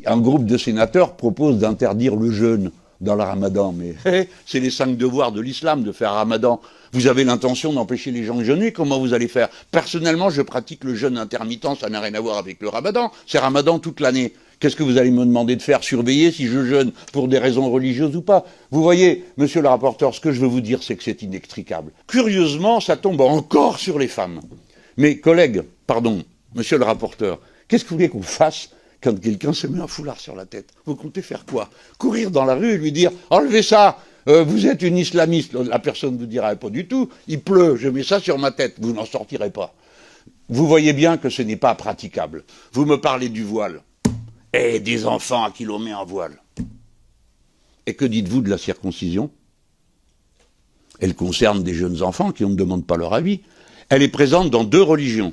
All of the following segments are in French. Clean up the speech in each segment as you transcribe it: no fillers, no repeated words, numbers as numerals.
Un groupe de sénateurs propose d'interdire le jeûne dans le ramadan, mais c'est les 5 devoirs de l'islam de faire ramadan. Vous avez l'intention d'empêcher les gens de jeûner, comment vous allez faire? Personnellement, je pratique le jeûne intermittent, ça n'a rien à voir avec le ramadan, c'est ramadan toute l'année. Qu'est-ce que vous allez me demander de faire? Surveiller si je jeûne pour des raisons religieuses ou pas? Vous voyez, monsieur le rapporteur, ce que je veux vous dire, c'est que c'est inextricable. Curieusement, ça tombe encore sur les femmes. Mes collègues, pardon, monsieur le rapporteur, qu'est-ce que vous voulez qu'on fasse quand quelqu'un se met un foulard sur la tête? Vous comptez faire quoi? Courir dans la rue et lui dire « Enlevez ça, vous êtes une islamiste ». La personne vous dira « Pas du tout, il pleut, je mets ça sur ma tête ». Vous n'en sortirez pas. Vous voyez bien que ce n'est pas praticable. Vous me parlez du voile. Et des enfants à qui l'on met en voile. Et que dites-vous de la circoncision? Elle concerne des jeunes enfants qui on ne demande pas leur avis. Elle est présente dans 2 religions.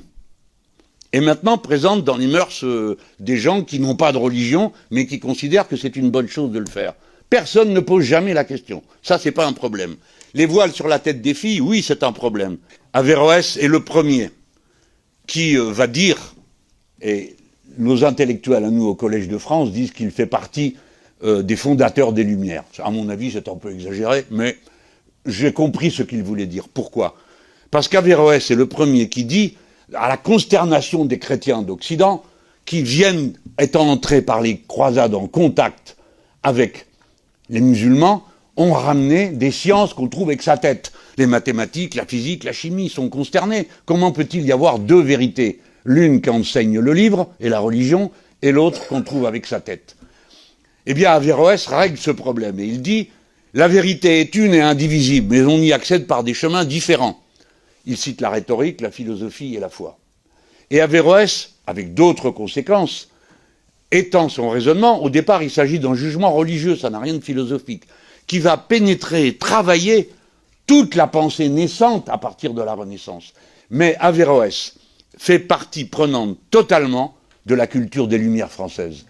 Et maintenant présente dans les mœurs des gens qui n'ont pas de religion, mais qui considèrent que c'est une bonne chose de le faire. Personne ne pose jamais la question. Ça, c'est pas un problème. Les voiles sur la tête des filles, oui, c'est un problème. Averroès est le premier qui va dire, et nos intellectuels, à nous, au Collège de France, disent qu'il fait partie des fondateurs des Lumières. À mon avis, c'est un peu exagéré, mais j'ai compris ce qu'il voulait dire. Pourquoi? Parce qu'Averroès est le premier qui dit, à la consternation des chrétiens d'Occident, qui viennent, étant entrés par les croisades en contact avec les musulmans, ont ramené des sciences qu'on trouve avec sa tête. Les mathématiques, la physique, la chimie sont consternés. Comment peut-il y avoir 2 vérités? L'une qu'enseigne le livre et la religion, et l'autre qu'on trouve avec sa tête. Eh bien, Averroès règle ce problème, et il dit « La vérité est une et indivisible, mais on y accède par des chemins différents. » Il cite la rhétorique, la philosophie et la foi. Et Averroès, avec d'autres conséquences, étend son raisonnement. Au départ, il s'agit d'un jugement religieux, ça n'a rien de philosophique, qui va pénétrer, travailler toute la pensée naissante à partir de la Renaissance. Mais Averroès fait partie prenante totalement de la culture des Lumières françaises.